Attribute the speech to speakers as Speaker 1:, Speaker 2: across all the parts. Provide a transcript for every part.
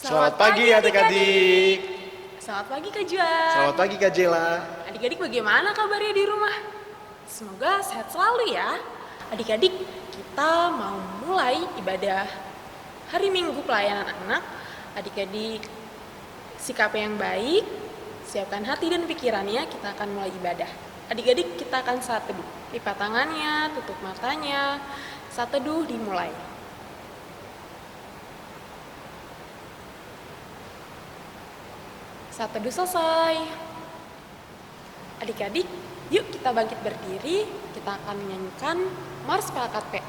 Speaker 1: Selamat pagi adik-adik.
Speaker 2: Selamat pagi Kak Juan.
Speaker 1: Selamat pagi Kak Jela.
Speaker 2: Adik-adik bagaimana kabarnya di rumah? Semoga sehat selalu ya. Adik-adik, kita mau mulai ibadah hari Minggu pelayanan anak. Adik-adik, sikap yang baik, siapkan hati dan pikirannya, kita akan mulai ibadah. Adik-adik, kita akan saat teduh. Lipat tangannya, tutup matanya. Saat teduh dimulai. Saat teduh selesai. Adik-adik, yuk kita bangkit berdiri. Kita akan menyanyikan Mars Pelakat PA.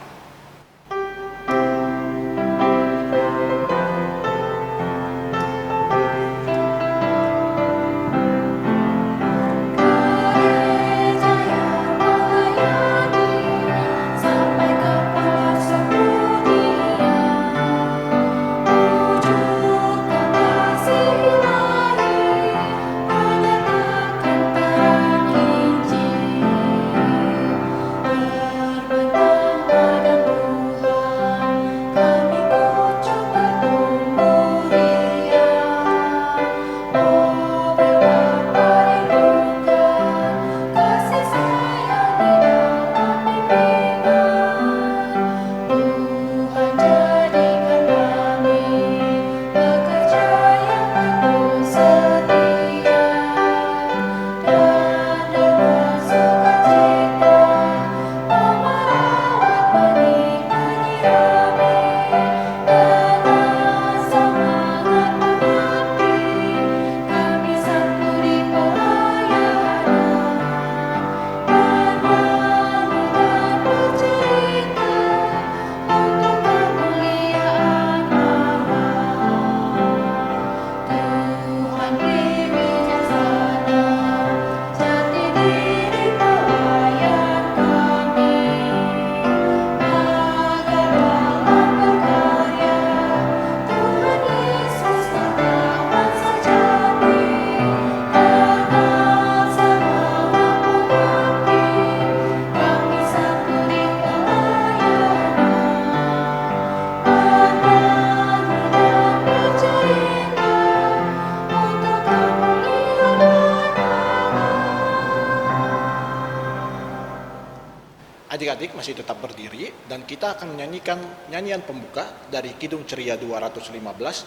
Speaker 1: Adik-adik masih tetap berdiri dan kita akan menyanyikan nyanyian pembuka dari Kidung Ceria 215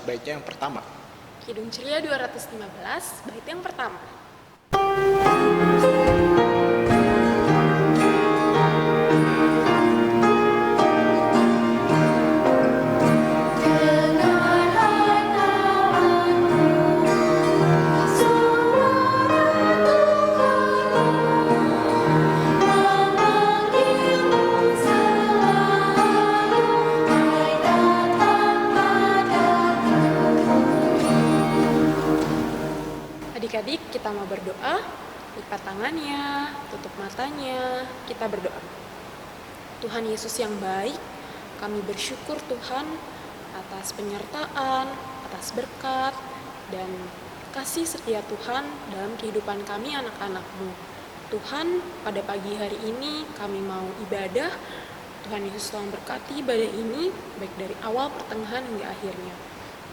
Speaker 1: baitnya yang pertama.
Speaker 2: Kidung Ceria 215, bait yang pertama. Adik-adik, kita mau berdoa, lipat tangannya, tutup matanya, kita berdoa. Tuhan Yesus yang baik, kami bersyukur Tuhan atas penyertaan, atas berkat, dan kasih setia Tuhan dalam kehidupan kami anak-anak-Mu. Tuhan, pada pagi hari ini kami mau ibadah. Tuhan Yesus tolong berkati ibadah ini, baik dari awal, pertengahan, hingga akhirnya.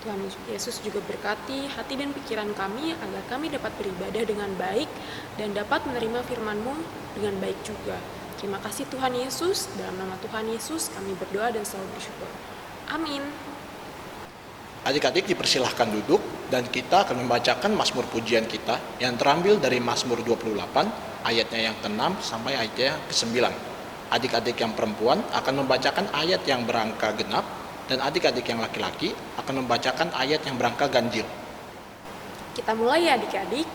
Speaker 2: Tuhan Yesus juga berkati hati dan pikiran kami agar kami dapat beribadah dengan baik dan dapat menerima firman-Mu dengan baik juga. Terima kasih Tuhan Yesus, dalam nama Tuhan Yesus kami berdoa dan selalu bersyukur. Amin.
Speaker 1: Adik-adik dipersilahkan duduk dan kita akan membacakan Mazmur pujian kita yang terambil dari Mazmur 28 ayatnya yang ke-6 sampai ayatnya yang ke-9. Adik-adik yang perempuan akan membacakan ayat yang berangka genap dan adik-adik yang laki-laki akan membacakan ayat yang berangka ganjil.
Speaker 2: Kita mulai ya adik-adik.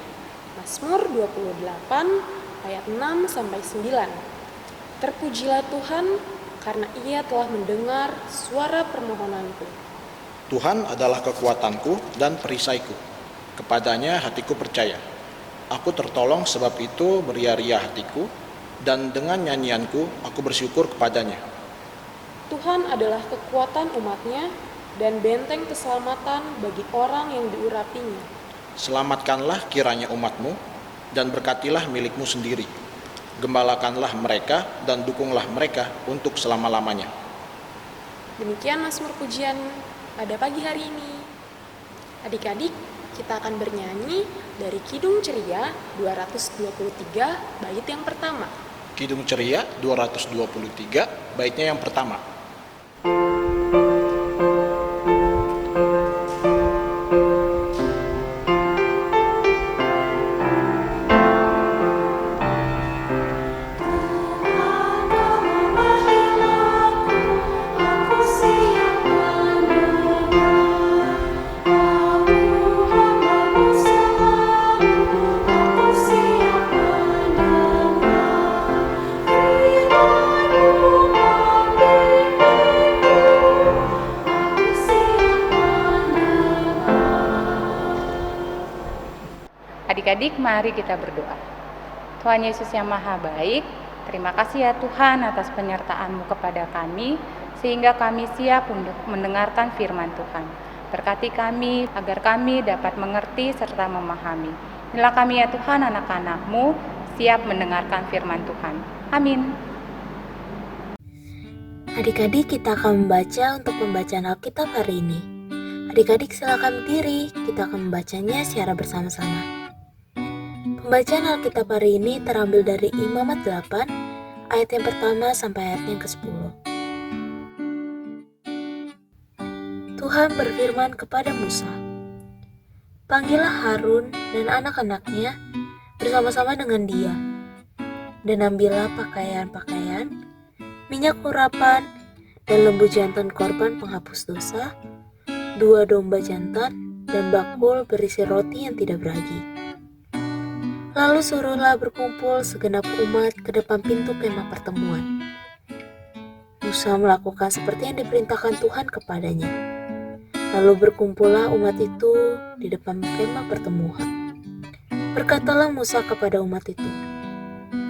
Speaker 2: Mazmur 28 ayat 6 sampai 9. Terpujilah Tuhan karena Ia telah mendengar suara permohonanku.
Speaker 1: Tuhan adalah kekuatanku dan perisaiku. Kepadanya hatiku percaya. Aku tertolong sebab itu beria-ria hatiku dan dengan nyanyianku aku bersyukur kepadanya.
Speaker 2: Tuhan adalah kekuatan umat-Nya dan benteng keselamatan bagi orang yang diurapinya.
Speaker 1: Selamatkanlah kiranya umat-Mu dan berkatilah milik-Mu sendiri. Gembalakanlah mereka dan dukunglah mereka untuk selama-lamanya.
Speaker 2: Demikian Mazmur pujian pada pagi hari ini. Adik-adik, kita akan bernyanyi dari Kidung Ceria 223 bait yang pertama.
Speaker 1: Kidung Ceria 223, baitnya yang pertama.
Speaker 3: Adik-adik, mari kita berdoa. Tuhan Yesus yang Maha Baik, terima kasih ya Tuhan atas penyertaan-Mu kepada kami, sehingga kami siap untuk mendengarkan firman Tuhan. Berkati kami, agar kami dapat mengerti serta memahami. Inilah kami ya Tuhan, anak-anak-Mu, siap mendengarkan firman Tuhan. Amin.
Speaker 4: Adik-adik, kita akan membaca untuk pembacaan Alkitab hari ini. Adik-adik silakan berdiri, kita akan membacanya secara bersama-sama. Pembacaan Alkitab hari ini terambil dari Imamat 8, ayat yang pertama sampai ayat yang ke-10. Tuhan berfirman kepada Musa, "Panggillah Harun dan anak-anaknya bersama-sama dengan dia, dan ambillah pakaian-pakaian, minyak urapan, dan lembu jantan korban penghapus dosa, 2 domba jantan, dan bakul berisi roti yang tidak beragi. Lalu suruhlah berkumpul segenap umat ke depan pintu kemah pertemuan." Musa melakukan seperti yang diperintahkan Tuhan kepadanya. Lalu berkumpullah umat itu di depan kemah pertemuan. Berkatalah Musa kepada umat itu,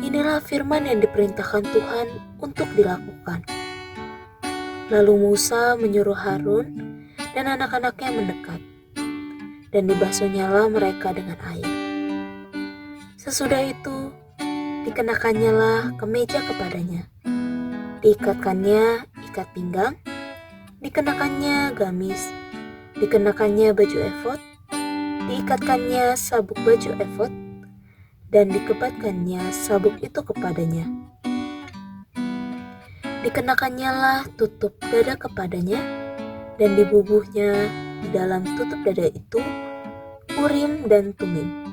Speaker 4: "Inilah firman yang diperintahkan Tuhan untuk dilakukan." Lalu Musa menyuruh Harun dan anak-anaknya mendekat, dan dibasuhnyalah mereka dengan air. Sesudah itu, dikenakannya kemeja kepadanya, diikatkannya ikat pinggang, dikenakannya gamis, dikenakannya baju efod, diikatkannya sabuk baju efod, dan dikebatkannya sabuk itu kepadanya. Dikenakannya tutup dada kepadanya, dan dibubuhnya di dalam tutup dada itu Urim dan Tumim.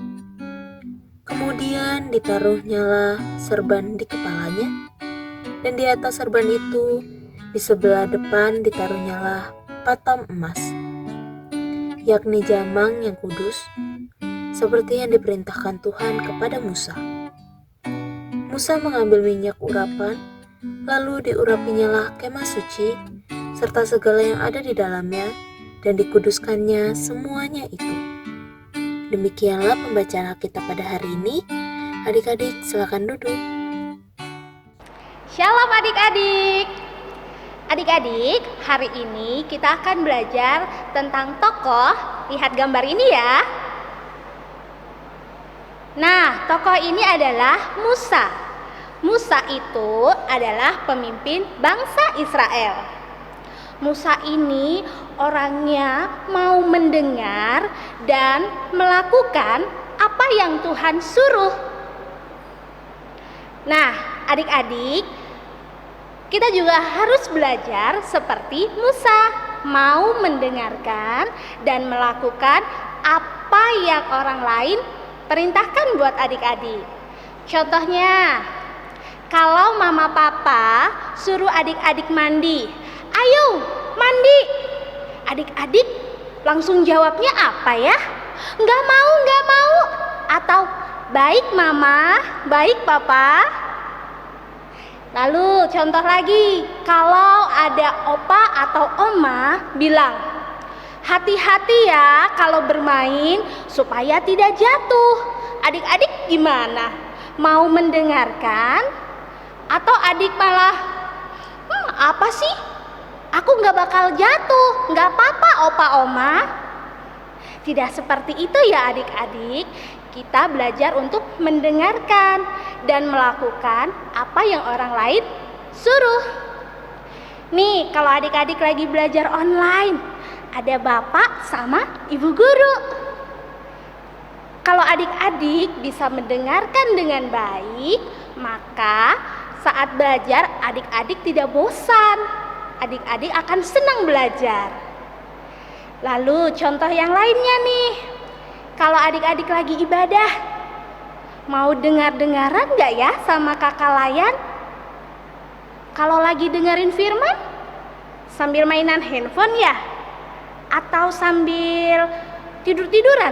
Speaker 4: Kemudian ditaruhnyalah serban di kepalanya, dan di atas serban itu di sebelah depan ditaruhnyalah patam emas, yakni jamang yang kudus, seperti yang diperintahkan Tuhan kepada Musa. Musa mengambil minyak urapan, lalu diurapinyalah kemah suci, serta segala yang ada di dalamnya, dan dikuduskannya semuanya itu. Demikianlah pembacaan Alkitab pada hari ini. Adik-adik silakan duduk.
Speaker 5: Shalom adik-adik. Adik-adik, hari ini kita akan belajar tentang tokoh. Lihat gambar ini ya. Nah, tokoh ini adalah Musa. Musa itu adalah pemimpin bangsa Israel. Musa ini orangnya mau mendengar dan melakukan apa yang Tuhan suruh. Nah, adik-adik, kita juga harus belajar seperti Musa, mau mendengarkan dan melakukan apa yang orang lain perintahkan buat adik-adik. Contohnya, kalau mama papa suruh adik-adik mandi, "Ayo mandi." Adik-adik langsung jawabnya apa ya? Nggak mau. Atau baik mama, baik papa. Lalu contoh lagi, kalau ada opa atau oma bilang, "Hati-hati ya kalau bermain supaya tidak jatuh." Adik-adik gimana? Mau mendengarkan? Atau adik malah, "Apa sih? Aku gak bakal jatuh, gak apa-apa opa oma." Tidak seperti itu ya adik-adik. Kita belajar untuk mendengarkan dan melakukan apa yang orang lain suruh. Nih, kalau adik-adik lagi belajar online, ada bapak sama ibu guru. Kalau adik-adik bisa mendengarkan dengan baik, maka saat belajar adik-adik tidak bosan. Adik-adik akan senang belajar. Lalu contoh yang lainnya nih. Kalau adik-adik lagi ibadah, mau dengar-dengaran gak ya sama kakak Layan? Kalau lagi dengerin firman, sambil mainan handphone ya? Atau sambil tidur-tiduran?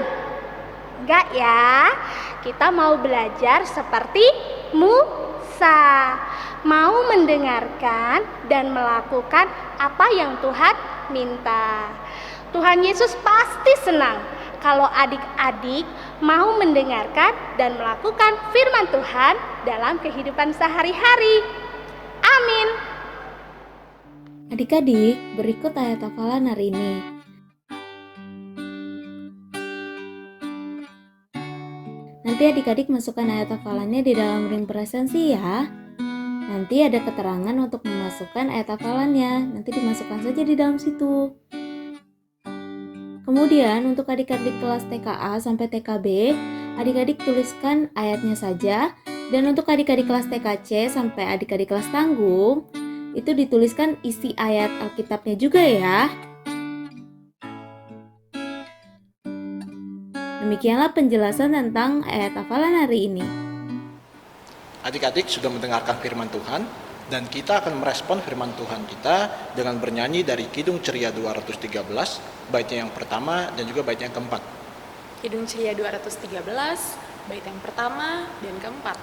Speaker 5: Enggak ya, kita mau belajar seperti Musa, mau mendengarkan dan melakukan apa yang Tuhan minta. Tuhan Yesus pasti senang kalau adik-adik mau mendengarkan dan melakukan firman Tuhan dalam kehidupan sehari-hari. Amin.
Speaker 4: Adik-adik, berikut ayat hafalan hari ini. Nanti adik-adik masukkan ayat hafalannya di dalam ring presensi ya. Nanti ada keterangan untuk memasukkan ayat hafalannya. Nanti dimasukkan saja di dalam situ. Kemudian untuk adik-adik kelas TKA sampai TKB, adik-adik tuliskan ayatnya saja. Dan untuk adik-adik kelas TKC sampai adik-adik kelas tanggung, itu dituliskan isi ayat Alkitabnya juga ya. Demikianlah penjelasan tentang ayat hafalan hari ini.
Speaker 1: Adik-adik sudah mendengarkan firman Tuhan, dan kita akan merespon firman Tuhan kita dengan bernyanyi dari Kidung Ceria 213, baitnya yang pertama dan juga baitnya yang keempat.
Speaker 2: Kidung Ceria 213, bait yang pertama dan keempat.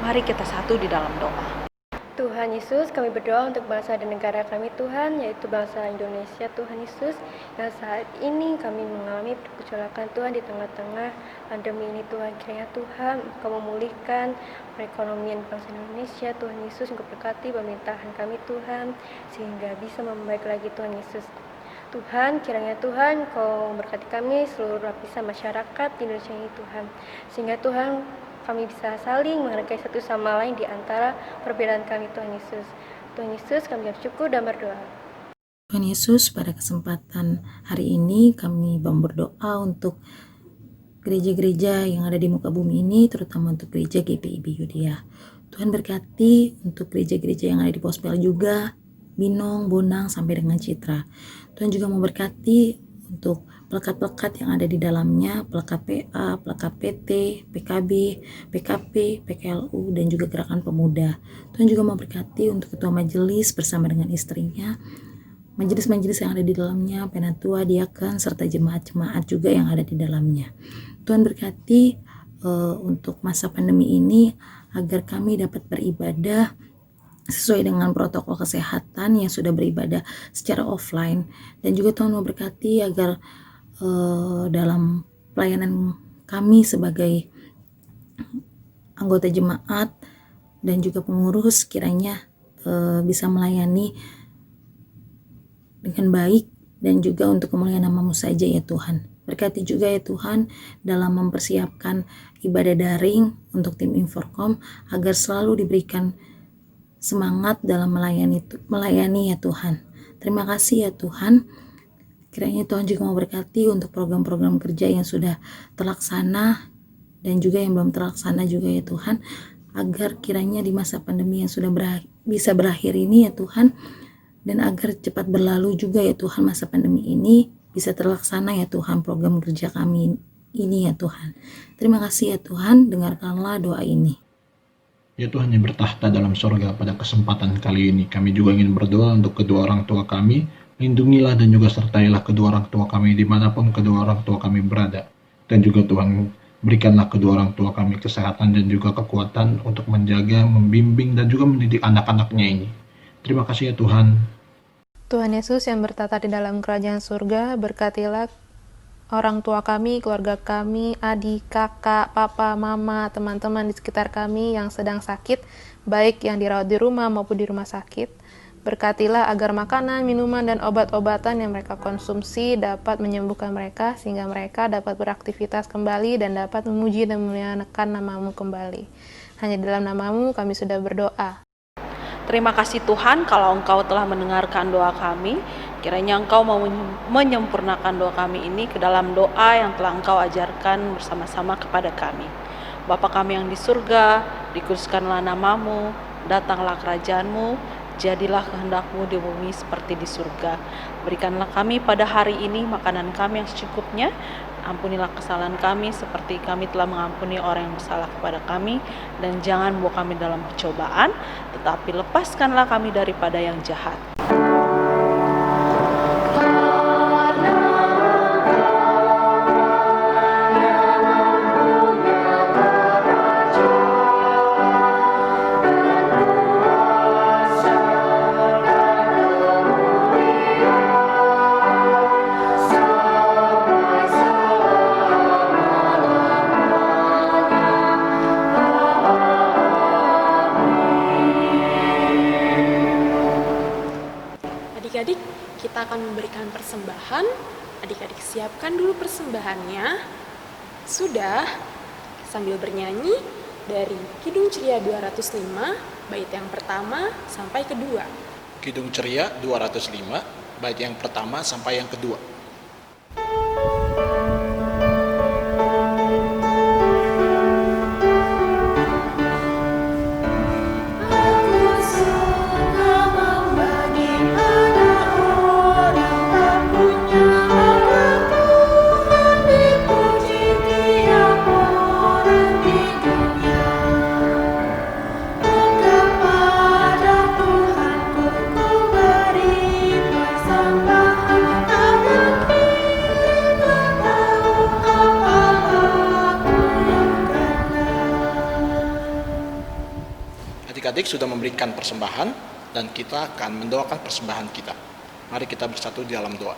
Speaker 6: Mari kita satu di dalam doa.
Speaker 7: Tuhan Yesus, kami berdoa untuk bangsa dan negara kami Tuhan, yaitu bangsa Indonesia. Tuhan Yesus, yang saat ini kami mengalami pergolakan Tuhan di tengah-tengah pandemi ini. Tuhan, kiranya Tuhan Engkau memulihkan perekonomian bangsa Indonesia. Tuhan Yesus, Engkau berkati pemerintahan kami Tuhan, sehingga bisa membaik lagi Tuhan Yesus. Tuhan, kiranya Tuhan Engkau memberkati kami seluruh lapisan masyarakat di Indonesia ini Tuhan, sehingga Tuhan kami bisa saling menghargai satu sama lain di antara perbedaan kami Tuhan Yesus. Tuhan Yesus, kami bersyukur dan berdoa.
Speaker 8: Tuhan Yesus, pada kesempatan hari ini kami berdoa untuk gereja-gereja yang ada di muka bumi ini, terutama untuk gereja GPIB Yudea. Tuhan berkati untuk gereja-gereja yang ada di Pospel juga, Binong, Bonang, sampai dengan Citra. Tuhan juga memberkati untuk pelekat-pelekat yang ada di dalamnya, pelekat PA, pelekat PT, PKB, PKP, PKLU, dan juga Gerakan Pemuda. Tuhan juga memberkati untuk ketua majelis bersama dengan istrinya, majelis-majelis yang ada di dalamnya, penatua, diaken, serta jemaat-jemaat juga yang ada di dalamnya. Tuhan berkati untuk masa pandemi ini agar kami dapat beribadah sesuai dengan protokol kesehatan yang sudah beribadah secara offline, dan juga Tuhan memberkati agar dalam pelayanan kami sebagai anggota jemaat dan juga pengurus kiranya bisa melayani dengan baik dan juga untuk kemuliaan nama-Mu saja ya Tuhan. Berkati juga ya Tuhan dalam mempersiapkan ibadah daring untuk tim Inforkom agar selalu diberikan semangat dalam melayani ya Tuhan. Terima kasih ya Tuhan. Kiranya Tuhan juga memberkati untuk program-program kerja yang sudah terlaksana dan juga yang belum terlaksana juga ya Tuhan, agar kiranya di masa pandemi yang sudah bisa berakhir ini ya Tuhan, dan agar cepat berlalu juga ya Tuhan masa pandemi ini, bisa terlaksana ya Tuhan program kerja kami ini ya Tuhan. Terima kasih ya Tuhan, dengarkanlah doa ini.
Speaker 1: Ya Tuhan yang bertahta dalam sorga, pada kesempatan kali ini kami juga ingin berdoa untuk kedua orang tua kami, Lindungilah dan juga sertailah kedua orang tua kami dimanapun kedua orang tua kami berada. Dan juga Tuhan, berikanlah kedua orang tua kami kesehatan dan juga kekuatan untuk menjaga, membimbing, dan juga mendidik anak-anaknya ini. Terima kasih ya Tuhan.
Speaker 9: Tuhan Yesus yang bertata di dalam kerajaan surga, berkatilah orang tua kami, keluarga kami, adik, kakak, papa, mama, teman-teman di sekitar kami yang sedang sakit, baik yang dirawat di rumah maupun di rumah sakit. Berkatilah agar makanan, minuman, dan obat-obatan yang mereka konsumsi dapat menyembuhkan mereka, sehingga mereka dapat beraktivitas kembali dan dapat memuji dan memuliakan nama-Mu kembali. Hanya dalam nama-Mu kami sudah berdoa.
Speaker 6: Terima kasih Tuhan kalau Engkau telah mendengarkan doa kami. Kiranya Engkau mau menyempurnakan doa kami ini ke dalam doa yang telah Engkau ajarkan bersama-sama kepada kami. Bapa kami yang di surga, dikuduskanlah nama-Mu, datanglah kerajaan-Mu, jadilah kehendak-Mu di bumi seperti di surga. Berikanlah kami pada hari ini makanan kami yang secukupnya. Ampunilah kesalahan kami seperti kami telah mengampuni orang yang bersalah kepada kami. Dan jangan bawa kami dalam percobaan, tetapi lepaskanlah kami daripada yang jahat.
Speaker 2: Adik-adik, kita akan memberikan persembahan. Adik-adik siapkan dulu persembahannya. Sudah, sambil bernyanyi dari Kidung Ceria 205, bait yang pertama sampai kedua.
Speaker 1: Kidung Ceria 205, bait yang pertama sampai yang kedua. Adik-adik sudah memberikan persembahan dan kita akan mendoakan persembahan kita. Mari kita bersatu di dalam doa.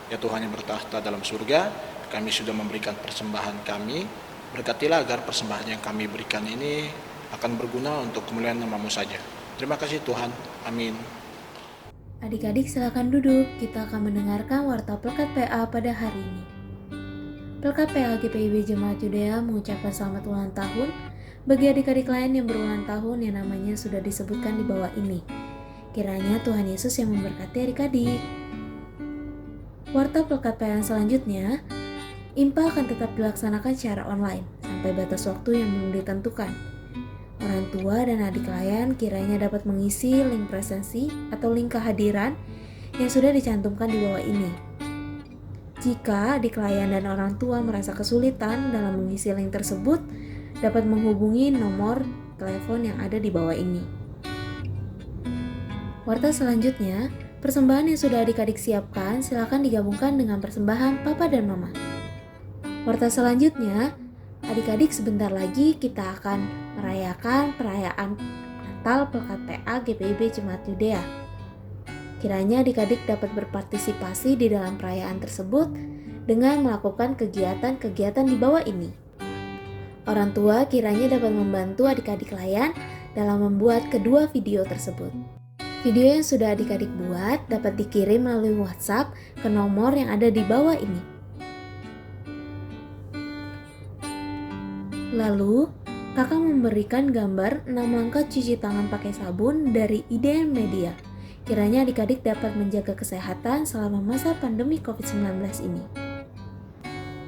Speaker 1: Ya Tuhan yang bertahta dalam surga, kami sudah memberikan persembahan kami. Berkatilah agar persembahan yang kami berikan ini akan berguna untuk kemuliaan nama-Mu saja. Terima kasih Tuhan. Amin.
Speaker 4: Adik-adik silakan duduk, kita akan mendengarkan warta Pelkat PA pada hari ini. Pelkat PA GPIB Jemaat Yudea mengucapkan selamat ulang tahun bagi adik-adik lain yang berulang tahun yang namanya sudah disebutkan di bawah ini. Kiranya Tuhan Yesus yang memberkati adik-adik. Warta Pelkat PA selanjutnya, IMPA akan tetap dilaksanakan secara online sampai batas waktu yang belum ditentukan. Orang tua dan adik layan kiranya dapat mengisi link presensi atau link kehadiran yang sudah dicantumkan di bawah ini. Jika adik layan dan orang tua merasa kesulitan dalam mengisi link tersebut, dapat menghubungi nomor telepon yang ada di bawah ini. Warta selanjutnya, persembahan yang sudah adik-adik siapkan silakan digabungkan dengan persembahan Papa dan Mama. Warta selanjutnya, adik-adik sebentar lagi kita akan merayakan perayaan Natal Pelkat PA GPIB Jemaat Yudea. Kiranya adik-adik dapat berpartisipasi di dalam perayaan tersebut dengan melakukan kegiatan-kegiatan di bawah ini. Orang tua kiranya dapat membantu adik-adik layan dalam membuat kedua video tersebut. Video yang sudah adik-adik buat dapat dikirim melalui WhatsApp ke nomor yang ada di bawah ini. Lalu, kakak memberikan gambar 6 langkah cuci tangan pakai sabun dari IDN Media. Kiranya adik-adik dapat menjaga kesehatan selama masa pandemi COVID-19 ini.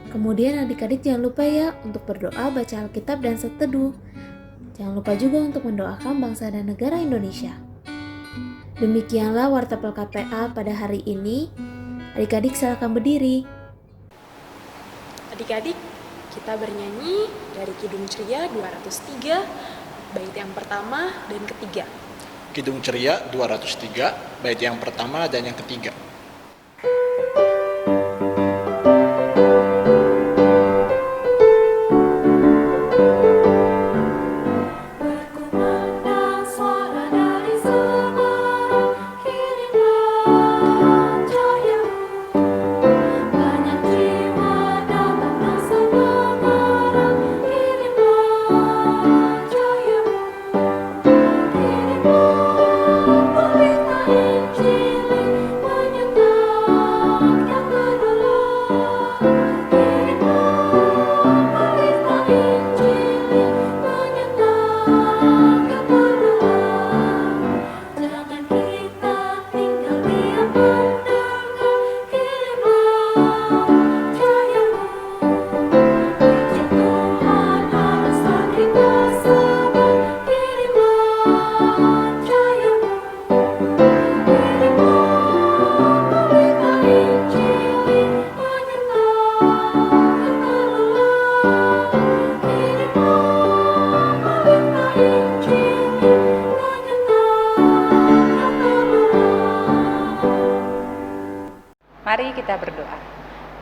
Speaker 4: Kemudian adik-adik jangan lupa ya untuk berdoa, baca Alkitab dan seteduh. Jangan lupa juga untuk mendoakan bangsa dan negara Indonesia. Demikianlah warta Pelkat PA pada hari ini. Adik-adik silakan berdiri.
Speaker 2: Adik-adik, kita bernyanyi dari Kidung Ceria 203, bait yang pertama dan ketiga.
Speaker 1: Kidung Ceria 203, bait yang pertama dan yang ketiga.
Speaker 3: Mari kita berdoa.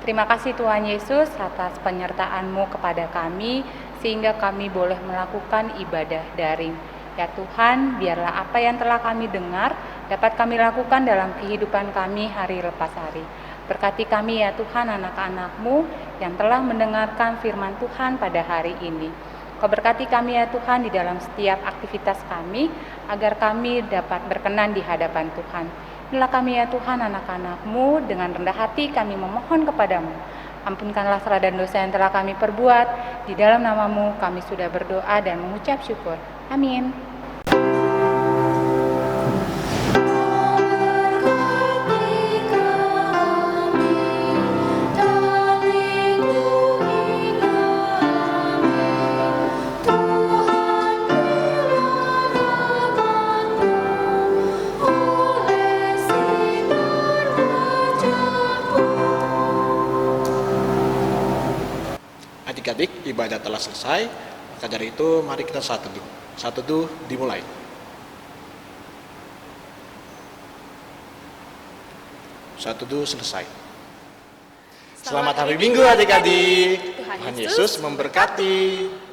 Speaker 3: Terima kasih Tuhan Yesus atas penyertaan-Mu kepada kami sehingga kami boleh melakukan ibadah daring. Ya Tuhan, biarlah apa yang telah kami dengar dapat kami lakukan dalam kehidupan kami hari lepas hari. Berkati kami ya Tuhan, anak-anak-Mu yang telah mendengarkan firman Tuhan pada hari ini. Kau berkati kami ya Tuhan di dalam setiap aktivitas kami agar kami dapat berkenan di hadapan Tuhan. Inilah kami ya Tuhan, anak-anak-Mu, dengan rendah hati kami memohon kepadamu. Ampunkanlah salah dan dosa yang telah kami perbuat. Di dalam nama-Mu kami sudah berdoa dan mengucap syukur. Amin.
Speaker 1: Adik-adik, ibadah telah selesai. Maka dari itu, mari kita saat teduh. Saat teduh dimulai. Saat teduh selesai. Selamat hari Minggu adik-adik. Tuhan Yesus memberkati.